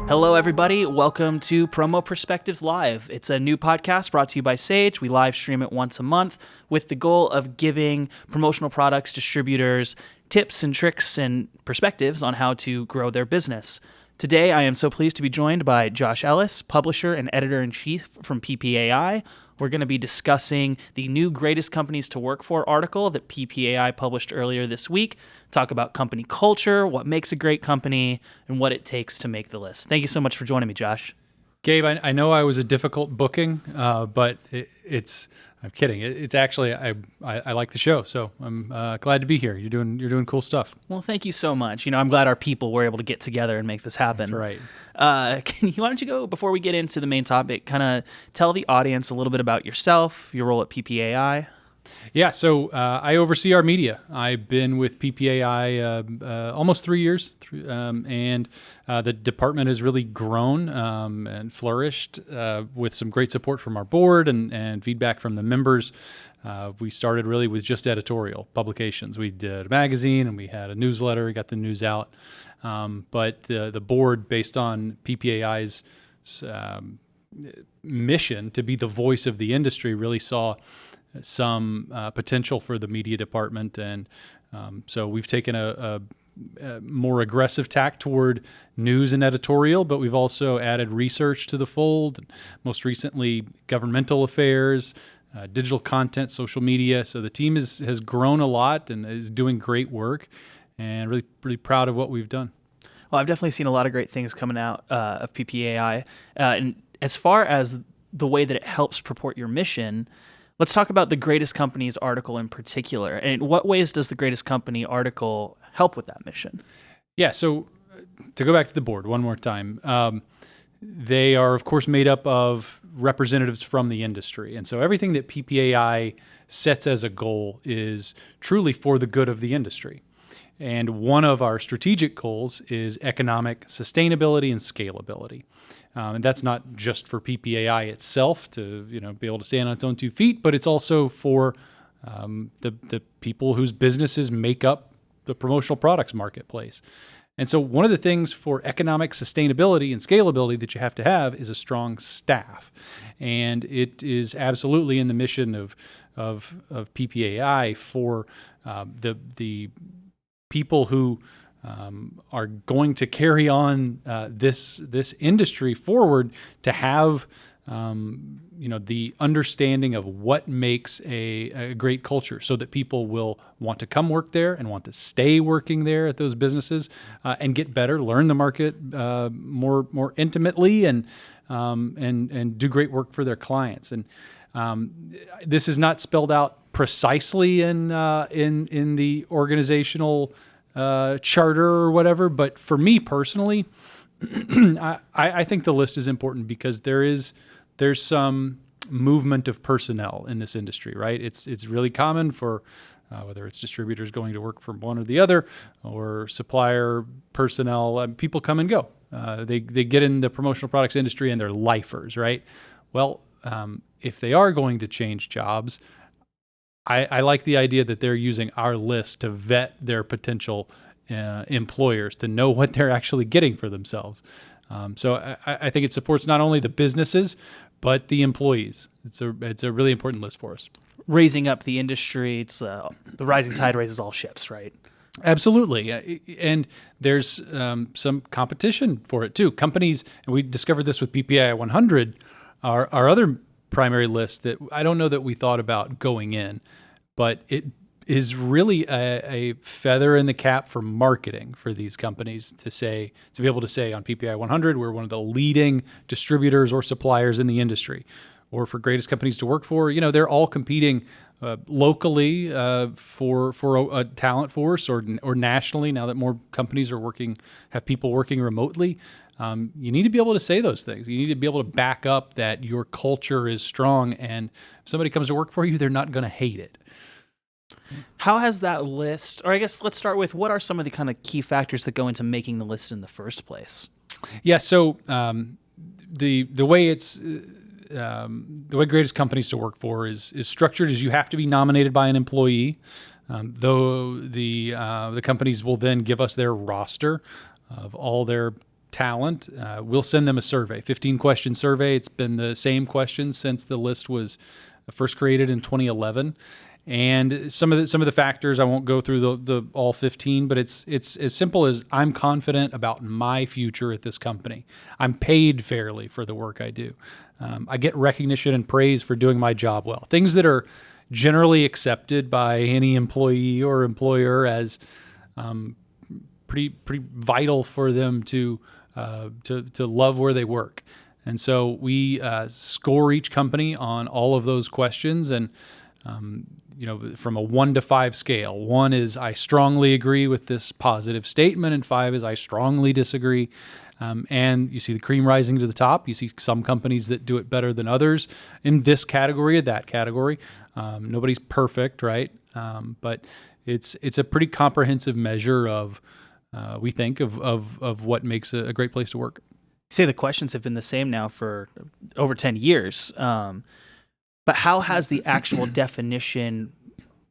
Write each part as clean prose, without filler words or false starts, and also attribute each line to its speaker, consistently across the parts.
Speaker 1: Hello, everybody. Welcome to Promo Perspectives Live. It's a new podcast brought to you by Sage. We live stream it once a month with the goal of giving promotional products distributors tips and tricks and perspectives on how to grow their business. Today, I am so pleased to be joined by Josh Ellis, publisher and editor-in-chief from PPAI. We're going to be discussing the new Greatest Companies to Work For article that PPAI published earlier this week, talk about company culture, what makes a great company, and what it takes to make the list. Thank you so much for joining me, Josh.
Speaker 2: Gabe, I know I was a difficult booking, but I'm kidding. It's actually, I like the show, so I'm glad to be here. You're doing cool stuff.
Speaker 1: Well, thank you so much. I'm glad our people were able to get together and make this happen.
Speaker 2: That's right.
Speaker 1: Why don't you go, before we get into the main topic, kind of tell the audience a little bit about yourself, your role at PPAI?
Speaker 2: Yeah, so I oversee our media. I've been with PPAI almost 3 years, and the department has really grown and flourished with some great support from our board and feedback from the members. We started really with just editorial publications. We did a magazine and we had a newsletter. We got the news out. But the board, based on PPAI's mission to be the voice of the industry, really saw some potential for the media department. And so we've taken a more aggressive tack toward news and editorial, but we've also added research to the fold, most recently governmental affairs, digital content, social media. So the team has grown a lot and is doing great work, and really proud of what we've done.
Speaker 1: Well, I've definitely seen a lot of great things coming out of PPAI. And as far as the way that it helps purport your mission, let's talk about the Greatest Companies article in particular. And in what ways does the Greatest Company article help with that mission?
Speaker 2: Yeah, so to go back to the board one more time, they are, of course, made up of representatives from the industry. And so everything that PPAI sets as a goal is truly for the good of the industry. And one of our strategic goals is economic sustainability and scalability. And that's not just for PPAI itself to be able to stand on its own 2 feet, but it's also for the people whose businesses make up the promotional products marketplace. And so one of the things for economic sustainability and scalability that you have to have is a strong staff. And it is absolutely in the mission of PPAI for the people who are going to carry on this industry forward to have the understanding of what makes a great culture, so that people will want to come work there and want to stay working there at those businesses and get better, learn the market more intimately, and do great work for their clients. And this is not spelled out precisely in the organizational charter or whatever, but for me personally, I think the list is important because there's some movement of personnel in this industry, right? It's really common for whether it's distributors going to work for one or the other, or supplier personnel, people come and go. They get in the promotional products industry and they're lifers, right? Well, if they are going to change jobs, I like the idea that they're using our list to vet their potential employers, to know what they're actually getting for themselves. So I think it supports not only the businesses, but the employees. It's a really important list for us.
Speaker 1: Raising up the industry, it's the rising tide raises all ships, right?
Speaker 2: Absolutely. And there's some competition for it too. Companies, and we discovered this with PPAI 100, our other primary list that I don't know that we thought about going in, but it is really a feather in the cap for marketing for these companies to be able to say on PPAI 100, we're one of the leading distributors or suppliers in the industry. Or for Greatest Companies to Work For, they're all competing locally for a talent force, or nationally. Now that more companies have people working remotely, you need to be able to say those things. You need to be able to back up that your culture is strong, and if somebody comes to work for you, they're not going to hate it.
Speaker 1: How has that list, or I guess let's start with, what are some of the kind of key factors that go into making the list in the first place?
Speaker 2: Yeah, so the way it's the way Greatest Companies to Work For is structured is you have to be nominated by an employee, though the companies will then give us their roster of all their talent, we'll send them a survey, 15-question survey. It's been the same questions since the list was first created in 2011. And some of the factors, I won't go through the all 15, but it's as simple as I'm confident about my future at this company. I'm paid fairly for the work I do. I get recognition and praise for doing my job well. Things that are generally accepted by any employee or employer as pretty vital for them to love where they work. And so we score each company on all of those questions, and from a 1 to 5 scale. 1 is I strongly agree with this positive statement, and 5 is I strongly disagree. And you see the cream rising to the top. You see some companies that do it better than others in this category or that category. Nobody's perfect, right? But it's a pretty comprehensive measure of we think of what makes a great place to work.
Speaker 1: You say the questions have been the same now for over 10 years. But how has the actual definition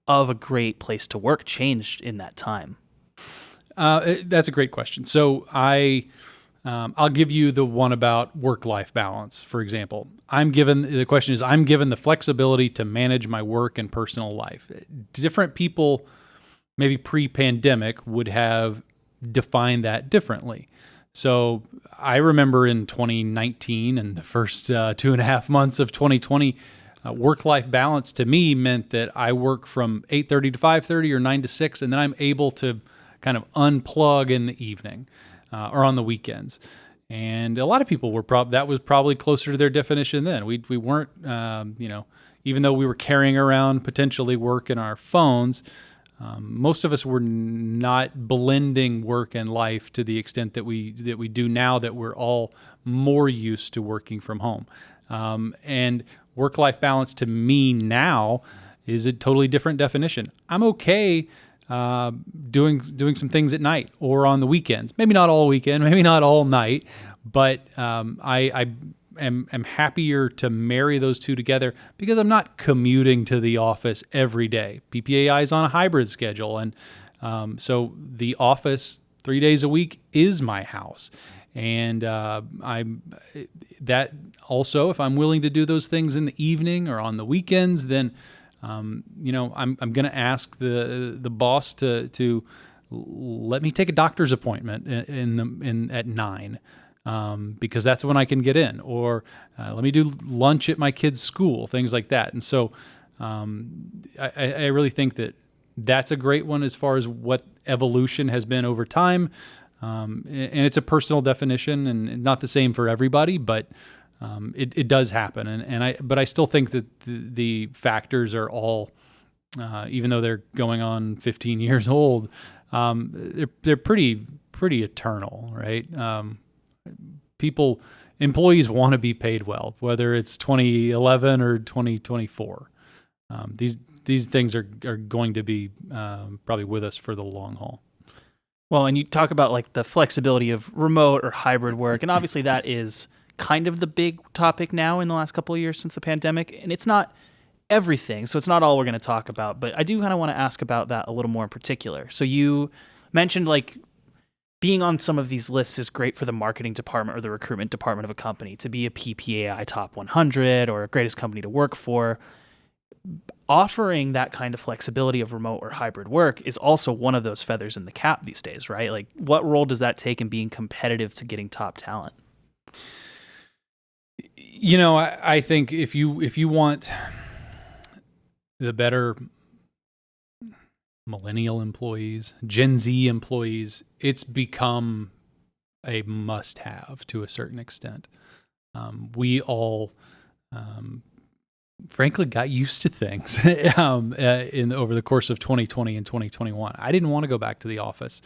Speaker 1: of a great place to work changed in that time?
Speaker 2: That's a great question. So I'll give you the one about work-life balance, for example. I'm given the flexibility to manage my work and personal life. Different people, maybe pre-pandemic, would have defined that differently. So I remember in 2019 and the first 2.5 months of 2020, work-life balance to me meant that I work from 8:30 to 5:30 or 9 to 6, and then I'm able to kind of unplug in the evening or on the weekends. And a lot of people were that was probably closer to their definition then. We weren't, even though we were carrying around potentially work in our phones, most of us were not blending work and life to the extent that we do now, that we're all more used to working from home. And work-life balance to me now is a totally different definition. I'm okay doing some things at night or on the weekends. Maybe not all weekend, maybe not all night, but I am happier to marry those two together because I'm not commuting to the office every day. PPAI is on a hybrid schedule, and so the office 3 days a week is my house. And that also, if I'm willing to do those things in the evening or on the weekends, then I'm going to ask the boss to let me take a doctor's appointment at 9, because that's when I can get in, or let me do lunch at my kid's school, things like that. And so I really think that that's a great one as far as what evolution has been over time. And it's a personal definition and not the same for everybody, but it does happen. But I still think that the factors are all, even though they're going on 15 years old, they're pretty eternal, right? Employees want to be paid well, whether it's 2011 or 2024. These things are going to be probably with us for the long haul.
Speaker 1: Well, and you talk about like the flexibility of remote or hybrid work, and obviously that is kind of the big topic now in the last couple of years since the pandemic, and it's not everything, so it's not all we're going to talk about, but I do kind of want to ask about that a little more in particular. So you mentioned like being on some of these lists is great for the marketing department or the recruitment department of a company, to be a PPAI top 100 or a greatest company to work for. Offering that kind of flexibility of remote or hybrid work is also one of those feathers in the cap these days, right? Like, what role does that take in being competitive to getting top talent?
Speaker 2: I think if you want the better millennial employees, Gen Z employees, it's become a must-have to a certain extent. We all frankly got used to things over the course of 2020 and 2021. I didn't want to go back to the office.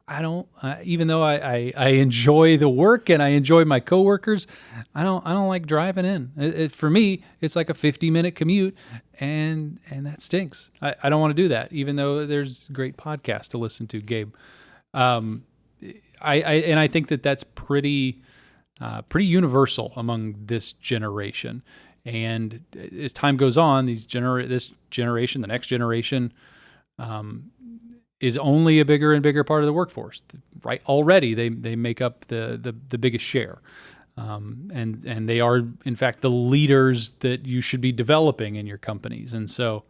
Speaker 2: I don't, even though I enjoy the work and I enjoy my coworkers, I don't like driving in. For me, it's like a 50-minute commute, and that stinks. I don't want to do that, even though there's great podcasts to listen to, Gabe. I think that's pretty universal among this generation. And as time goes on, this generation, the next generation, is only a bigger and bigger part of the workforce, right? Already they make up the biggest share. And they are, in fact, the leaders that you should be developing in your companies. And so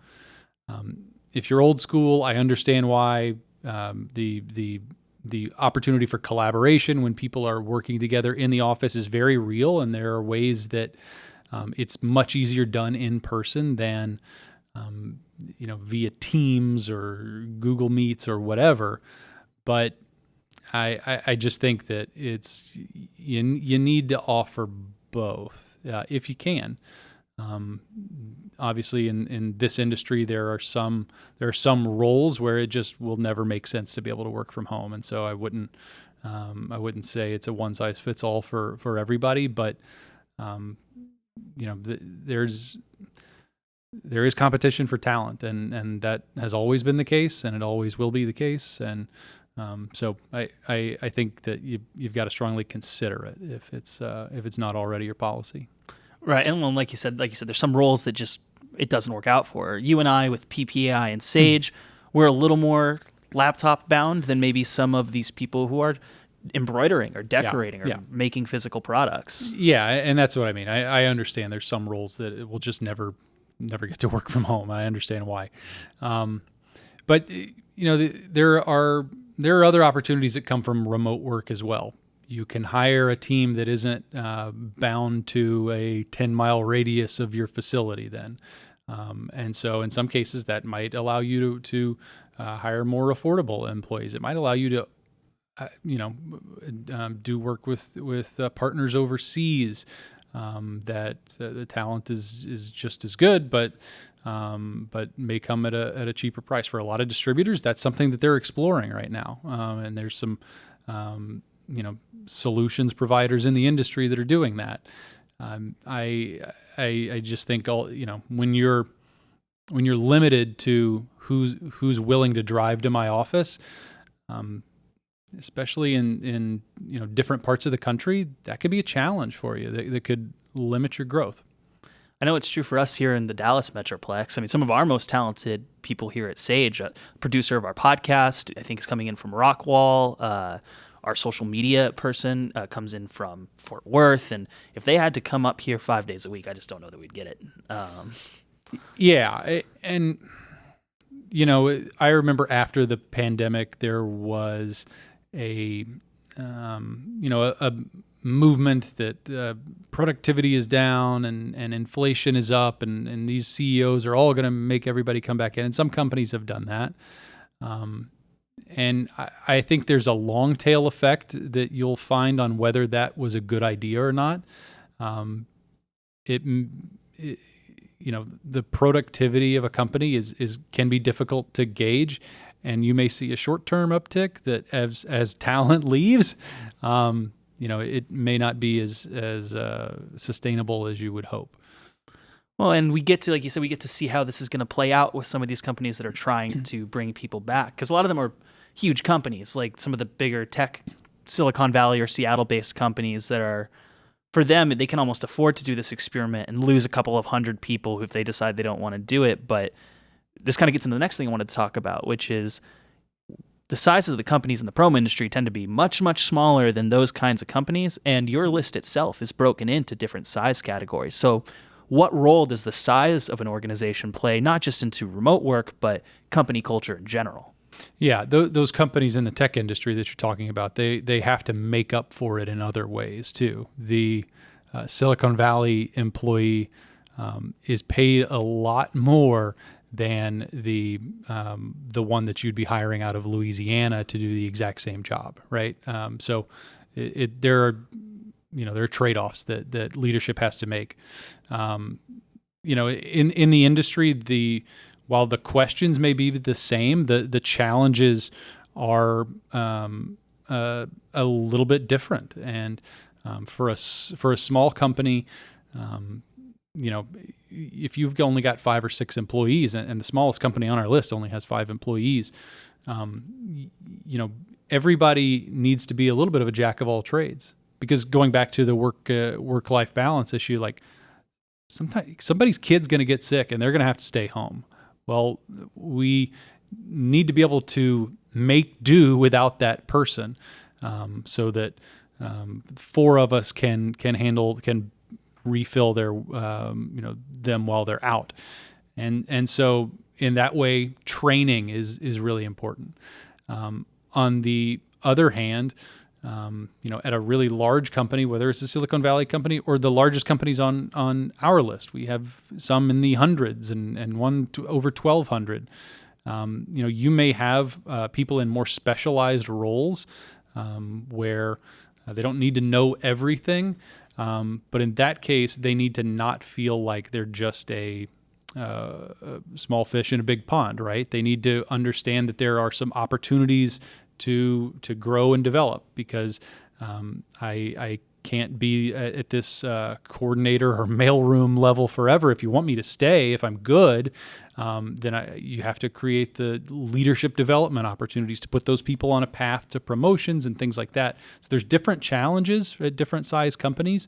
Speaker 2: if you're old school, I understand why the opportunity for collaboration when people are working together in the office is very real. And there are ways that it's much easier done in person than via Teams or Google Meets or whatever. But I just think that you need to offer both if you can. Obviously, in this industry, there are some roles where it just will never make sense to be able to work from home, and so I wouldn't say it's a one size fits all for everybody. But there is competition for talent, and that has always been the case, and it always will be the case. And so I think that you've got to strongly consider it if it's not already your policy.
Speaker 1: Right, and like you said, there's some roles that just it doesn't work out for. You and I with PPAI and Sage, we're a little more laptop bound than maybe some of these people who are embroidering or decorating or making physical products.
Speaker 2: Yeah, and that's what I mean. I understand there's some roles that it will just never get to work from home. I understand why, but there are other opportunities that come from remote work as well. You can hire a team that isn't bound to a 10-mile radius of your facility then. And so in some cases that might allow you to hire more affordable employees. It might allow you to do work with partners overseas that the talent is just as good, but may come at a cheaper price. For a lot of distributors, that's something that they're exploring right now. And there's some solutions providers in the industry that are doing that. I just think when you're limited to who's willing to drive to my office, especially in different parts of the country, that could be a challenge for you that could limit your growth.
Speaker 1: I know it's true for us here in the Dallas Metroplex. I mean, some of our most talented people here at Sage, a producer of our podcast, I think is coming in from Rockwall. Our social media person comes in from Fort Worth. And if they had to come up here 5 days a week, I just don't know that we'd get it.
Speaker 2: Yeah. And, I remember after the pandemic, there was a movement that productivity is down and inflation is up, and these CEOs are all going to make everybody come back in. And some companies have done that. And I think there's a long tail effect that you'll find on whether that was a good idea or not. The productivity of a company can be difficult to gauge, and you may see a short-term uptick that as talent leaves, it may not be as sustainable as you would hope.
Speaker 1: Well, and we get to, like you said, we get to see how this is going to play out with some of these companies that are trying to bring people back. Because a lot of them are huge companies, like some of the bigger tech Silicon Valley or Seattle-based companies that are, for them, they can almost afford to do this experiment and lose a couple of hundred people if they decide they don't want to do it. But this kind of gets into the next thing I wanted to talk about, which is the sizes of the companies in the promo industry tend to be much, much smaller than those kinds of companies, and your list itself is broken into different size categories. So what role does the size of an organization play, not just into remote work, but company culture in general?
Speaker 2: Yeah, those companies in the tech industry that you're talking about, they have to make up for it in other ways too. The Silicon Valley employee is paid a lot more than the one that you'd be hiring out of Louisiana to do the exact same job, right? So there are trade-offs that leadership has to make. In the industry, while the questions may be the same, the challenges are a little bit different. And for a small company, if you've only got 5 or 6 employees, and the smallest company on our list only has 5 employees, everybody needs to be a little bit of a jack of all trades. Because going back to the work-life balance issue, like sometimes somebody's kid's going to get sick and they're going to have to stay home. Well, we need to be able to make do without that person, so that four of us can refill their them while they're out, and so in that way, training is really important. On the other hand, at a really large company, whether it's a Silicon Valley company or the largest companies on our list, we have some in the hundreds and one to over 1,200. You may have people in more specialized roles where they don't need to know everything, but in that case, they need to not feel like they're just a small fish in a big pond, right? They need to understand that there are some opportunities to grow and develop, because I can't be at this coordinator or mailroom level forever. If you want me to stay, if I'm good, then you have to create the leadership development opportunities to put those people on a path to promotions and things like that. So there's different challenges at different size companies,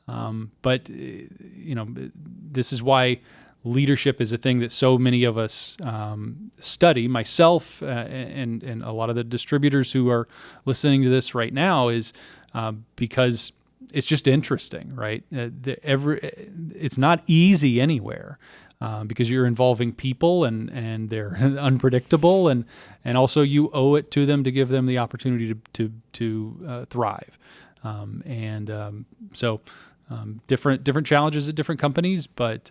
Speaker 2: but this is why leadership is a thing that so many of us study. Myself and a lot of the distributors who are listening to this right now is because it's just interesting, right? It's not easy anywhere because you're involving people and they're unpredictable, and also you owe it to them to give them the opportunity to thrive. So different challenges at different companies, but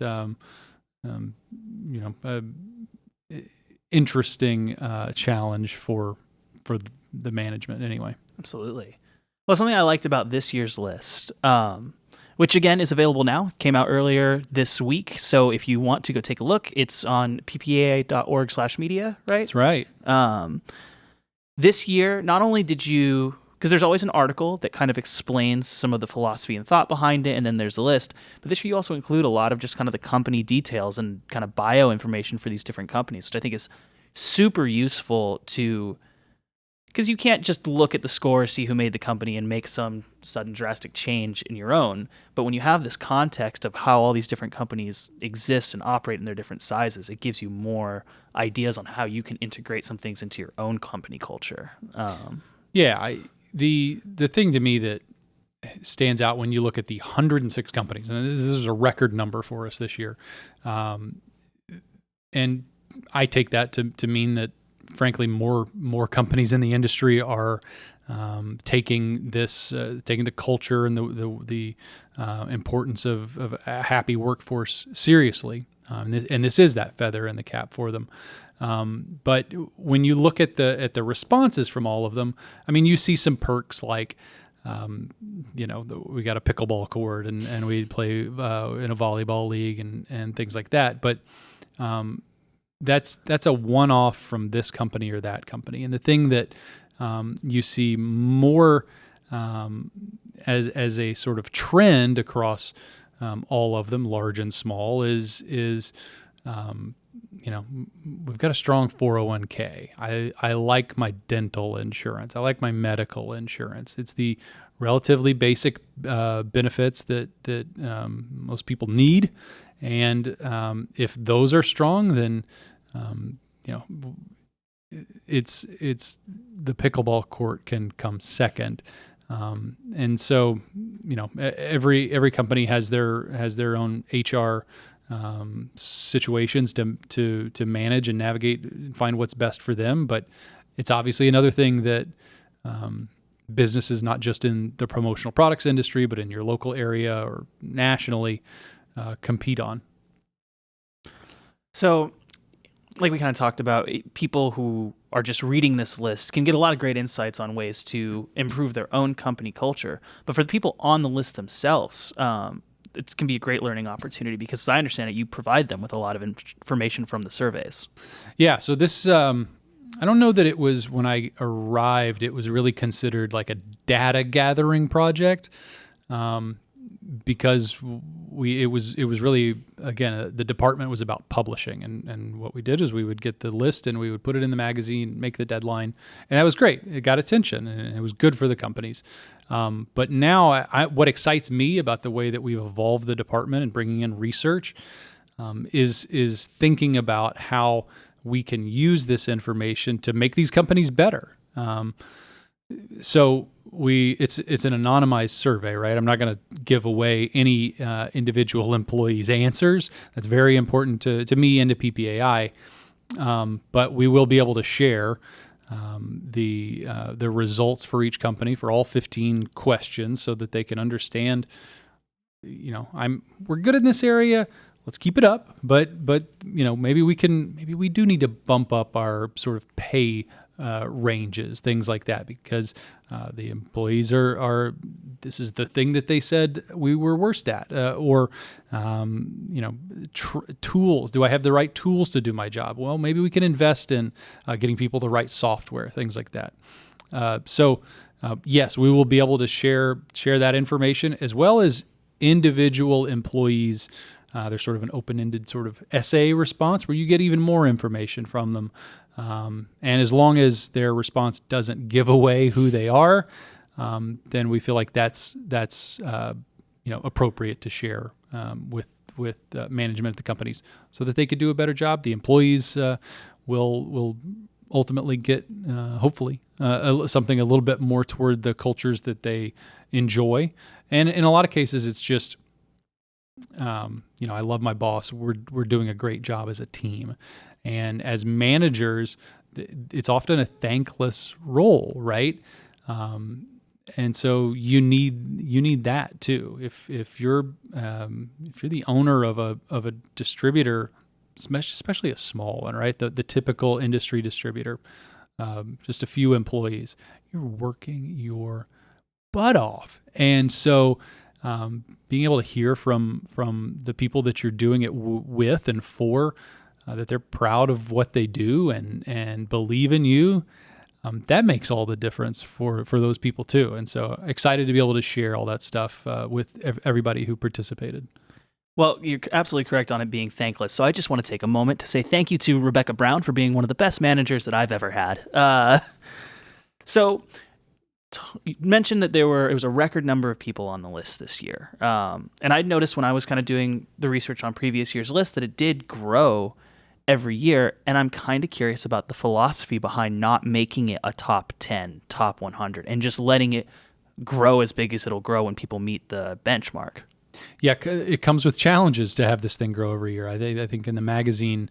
Speaker 2: interesting challenge for the management anyway.
Speaker 1: Absolutely. Well, something I liked about this year's list, which again is available now, came out earlier this week. So if you want to go take a look, it's on PPAI.org/media, right?
Speaker 2: That's right.
Speaker 1: This year, not only did you, because there's always an article that kind of explains some of the philosophy and thought behind it, and then there's a list. But this year you also include a lot of just kind of the company details and kind of bio information for these different companies, which I think is super useful because you can't just look at the score, see who made the company, and make some sudden drastic change in your own. But when you have this context of how all these different companies exist and operate in their different sizes, it gives you more ideas on how you can integrate some things into your own company culture.
Speaker 2: The thing to me that stands out when you look at the 106 companies, and this is a record number for us this year, and I take that to mean that, frankly, more companies in the industry are taking the culture and the importance of a happy workforce seriously, and this is that feather in the cap for them. But when you look at the responses from all of them, I mean, you see some perks like, we got a pickleball court and we play in a volleyball league and things like that. But that's a one-off from this company or that company. And the thing that you see more as a sort of trend across all of them, large and small, is we've got a strong 401k. I like my dental insurance. I like my medical insurance. It's the relatively basic benefits that most people need. And if those are strong, then it's the pickleball court can come second. And so every company has their own HR situations to manage and navigate and find what's best for them. But it's obviously another thing that businesses, not just in the promotional products industry, but in your local area or nationally, compete on.
Speaker 1: So, like we kind of talked about, people who are just reading this list can get a lot of great insights on ways to improve their own company culture. But for the people on the list themselves, it can be a great learning opportunity because, as I understand it, you provide them with a lot of information from the surveys. Yeah,
Speaker 2: so this, I don't know that it was, when I arrived, it was really considered like a data gathering project, because it was really, again, the department was about publishing, and what we did is we would get the list and we would put it in the magazine, make the deadline, and that was great. It got attention and it was good for the companies. But now what excites me about the way that we've evolved the department and bringing in research is thinking about how we can use this information to make these companies better. So it's an anonymized survey, right? I'm not going to give away any individual employee's answers. That's very important to me and to PPAI. But we will be able to share the results for each company for all 15 questions so that they can understand, we're good in this area. Let's keep it up. But maybe we do need to bump up our sort of pay ranges, things like that, because the employees are this is the thing that they said we were worst at, or tools. Do I have the right tools to do my job? Well, maybe we can invest in getting people the right software, things like that. Yes, we will be able to share that information, as well as individual employees. There's sort of an open-ended sort of essay response where you get even more information from them. And as long as their response doesn't give away who they are, then we feel like that's appropriate to share with management at the companies so that they could do a better job. The employees will ultimately get hopefully something a little bit more toward the cultures that they enjoy. And in a lot of cases, it's just I love my boss. We're doing a great job as a team. And as managers, it's often a thankless role, right? And so you need that too. If you're the owner of a distributor, especially a small one, right? The typical industry distributor, just a few employees, you're working your butt off. And so being able to hear from the people that you're doing it with and for, that they're proud of what they do and believe in you, that makes all the difference for those people too. And so excited to be able to share all that stuff with everybody who participated.
Speaker 1: Well, you're absolutely correct on it being thankless. So I just want to take a moment to say thank you to Rebecca Brown for being one of the best managers that I've ever had. You mentioned that it was a record number of people on the list this year. And I noticed when I was kind of doing the research on previous year's list that it did grow every year. And I'm kind of curious about the philosophy behind not making it a top 10, top 100, and just letting it grow as big as it'll grow when people meet the benchmark.
Speaker 2: Yeah, it comes with challenges to have this thing grow every year. I think in the magazine,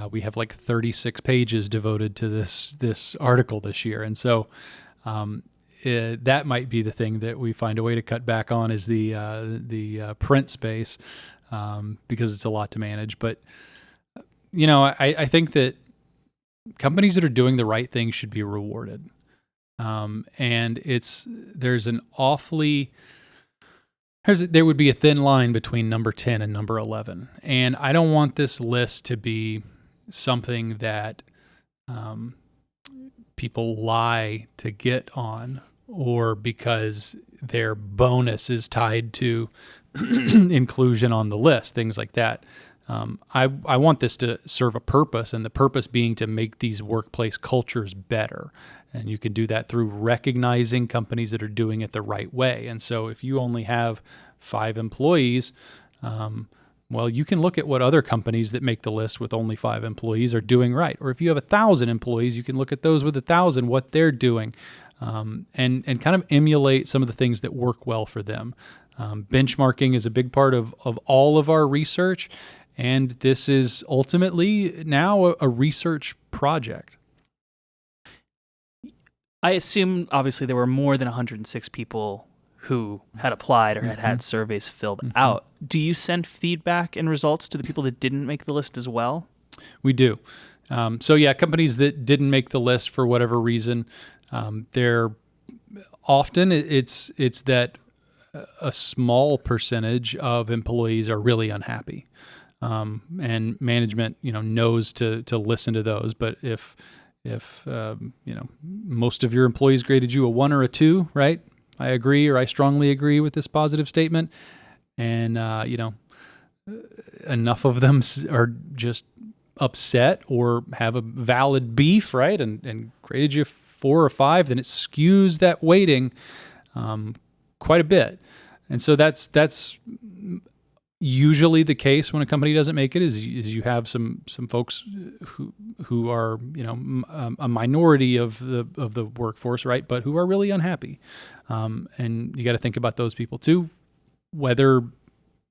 Speaker 2: we have like 36 pages devoted to this article this year. And so that might be the thing that we find a way to cut back on, is the print space, because it's a lot to manage. But I think that companies that are doing the right thing should be rewarded. And there would be a thin line between number 10 and number 11. And I don't want this list to be something that people lie to get on, or because their bonus is tied to inclusion on the list, things like that. I want this to serve a purpose, and the purpose being to make these workplace cultures better. And you can do that through recognizing companies that are doing it the right way. And so if you only have 5 employees, well, you can look at what other companies that make the list with only 5 employees are doing right. Or if you have 1,000 employees, you can look at those with 1,000, what they're doing, and kind of emulate some of the things that work well for them. Benchmarking is a big part of all of our research, and this is ultimately now a research project.
Speaker 1: I assume, obviously, there were more than 106 people who had applied or had surveys filled out. Do you send feedback and results to the people that didn't make the list as well?
Speaker 2: We do. Companies that didn't make the list for whatever reason, they're often it's that a small percentage of employees are really unhappy, and management knows to listen to those. But if most of your employees graded you a 1 or a 2, right? I agree, or I strongly agree with this positive statement. And, enough of them are just upset or have a valid beef, right? And graded you 4 or 5, then it skews that weighting quite a bit. And so that's usually the case when a company doesn't make it is you have some folks who are a minority of the workforce, right? But who are really unhappy, and you got to think about those people too, whether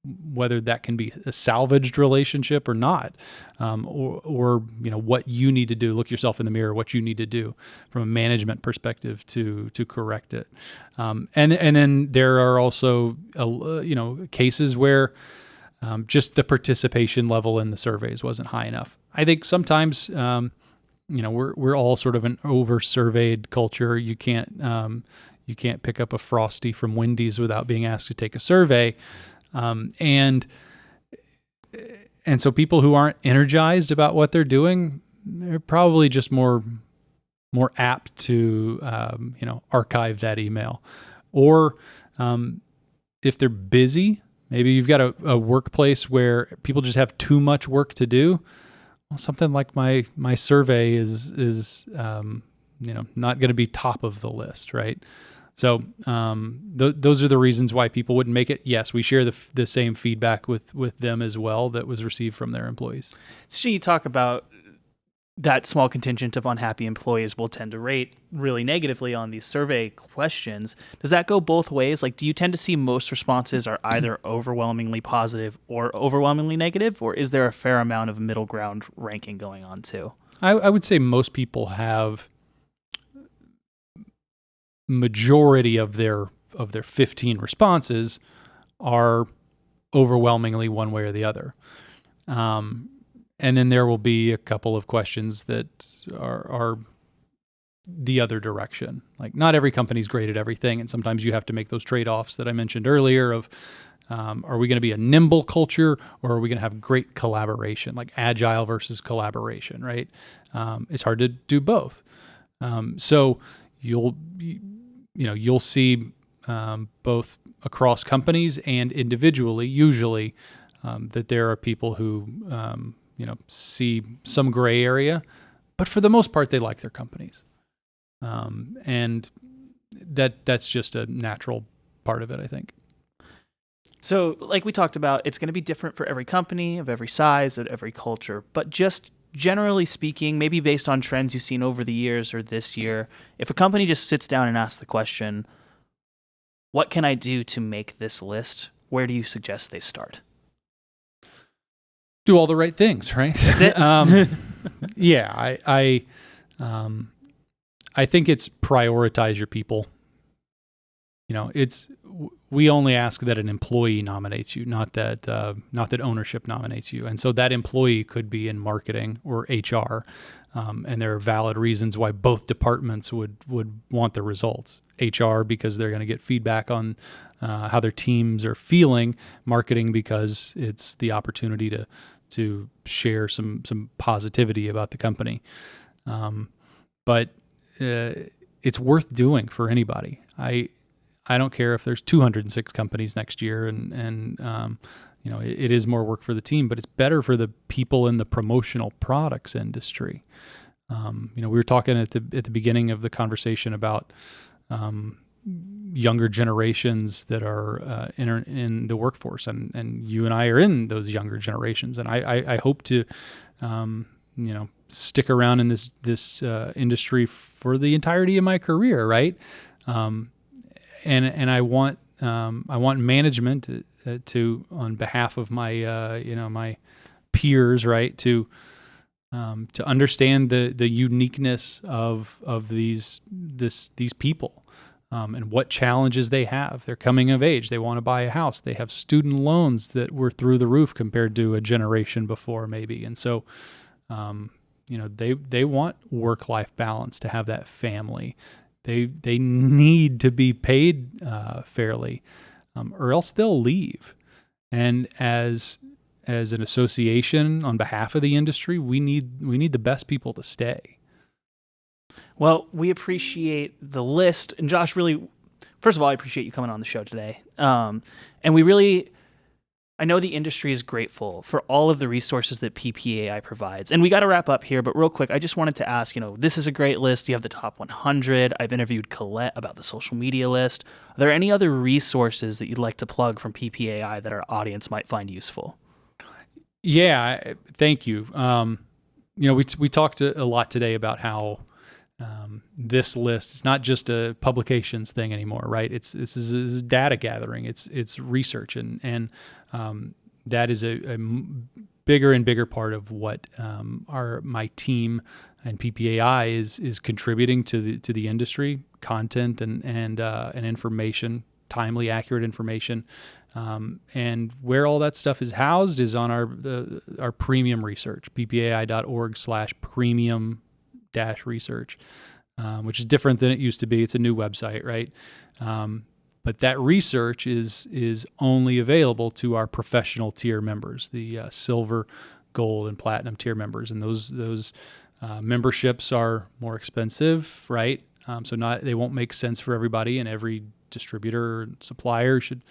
Speaker 2: that can be a salvaged relationship or not, or what you need to do. Look yourself in the mirror. What you need to do from a management perspective to correct it, and then there are also cases where just the participation level in the surveys wasn't high enough. I think sometimes we're all sort of an over-surveyed culture. You can't pick up a Frosty from Wendy's without being asked to take a survey. And so people who aren't energized about what they're doing, they're probably just more apt to, archive that email. Or if they're busy, maybe you've got a workplace where people just have too much work to do. Well, something like my survey is not going to be top of the list, right? So those are the reasons why people wouldn't make it. Yes, we share the same feedback with them as well that was received from their employees.
Speaker 1: So you talk about that small contingent of unhappy employees will tend to rate really negatively on these survey questions. Does that go both ways? Like, do you tend to see most responses are either overwhelmingly positive or overwhelmingly negative, or is there a fair amount of middle ground ranking going on too?
Speaker 2: I would say most people have majority of their 15 responses are overwhelmingly one way or the other. And then there will be a couple of questions that are the other direction. Like, not every company's great at everything, and sometimes you have to make those trade-offs that I mentioned earlier of, are we going to be a nimble culture, or are we going to have great collaboration, like agile versus collaboration, right? It's hard to do both. So you'll see both across companies and individually, usually, that there are people who see some gray area, but for the most part, they like their companies, and that's just a natural part of it, I think.
Speaker 1: So, like we talked about, it's going to be different for every company, of every size, at every culture, but just generally speaking, maybe based on trends you've seen over the years or this year, if a company just sits down and asks the question, what can I do to make this list? Where do you suggest they start?
Speaker 2: Do all the right things, right?
Speaker 1: That's it.
Speaker 2: Yeah, I think it's prioritize your people. We only ask that an employee nominates you, not that ownership nominates you. And so that employee could be in marketing or HR, and there are valid reasons why both departments would want the results. HR because they're going to get feedback on how their teams are feeling. Marketing because it's the opportunity to share some positivity about the company. But it's worth doing for anybody. I don't care if there's 206 companies next year, and it is more work for the team, but it's better for the people in the promotional products industry. We were talking at the beginning of the conversation about younger generations that are in the workforce, and you and I are in those younger generations, and I hope to stick around in this industry for the entirety of my career, right? And I want management to on behalf of my my peers, right, to understand the uniqueness of these people, and what challenges they have. They're coming of age. They want to buy a house. They have student loans that were through the roof compared to a generation before, maybe. And so, they want work-life balance, to have that family. They need to be paid fairly, or else they'll leave. And as an association on behalf of the industry, we need the best people to stay.
Speaker 1: Well, we appreciate the list, and Josh, really, first of all, I appreciate you coming on the show today. And we really I know the industry is grateful for all of the resources that PPAI provides. And we got to wrap up here, but real quick, I just wanted to ask, this is a great list. You have the top 100. I've interviewed Colette about the social media list. Are there any other resources that you'd like to plug from PPAI that our audience might find useful?
Speaker 2: Yeah, thank you. We talked a lot today about how this list is not just a publications thing anymore, right? This is data gathering. It's research, and that is a bigger and bigger part of what my team and PPAI is contributing to the industry, content and information, timely, accurate information. And where all that stuff is housed is on our premium research, ppai.org/premium-research, which is different than it used to be. It's a new website, right? But that research is only available to our professional tier members, the silver, gold, and platinum tier members, and those memberships are more expensive, right? So they won't make sense for everybody, and every distributor or supplier should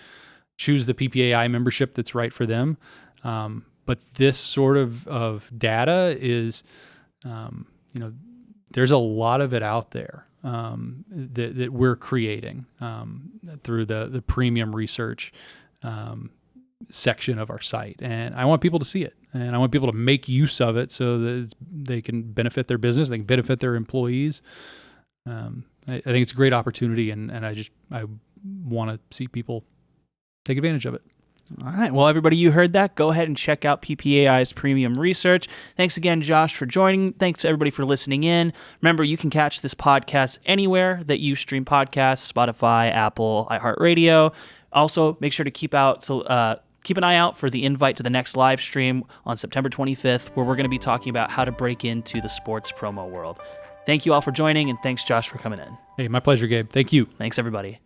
Speaker 2: choose the PPAI membership that's right for them. But this sort of data is, there's a lot of it out there that we're creating through the premium research section of our site. And I want people to see it, and I want people to make use of it so that they can benefit their business, they can benefit their employees. I think it's a great opportunity, and I want to see people take advantage of it.
Speaker 1: All right. Well, everybody, you heard that. Go ahead and check out PPAI's premium research. Thanks again, Josh, for joining. Thanks, everybody, for listening in. Remember, you can catch this podcast anywhere that you stream podcasts, Spotify, Apple, iHeartRadio. Also, make sure to keep an eye out for the invite to the next live stream on September 25th, where we're going to be talking about how to break into the sports promo world. Thank you all for joining, and thanks, Josh, for coming in.
Speaker 2: Hey, my pleasure, Gabe. Thank you.
Speaker 1: Thanks, everybody.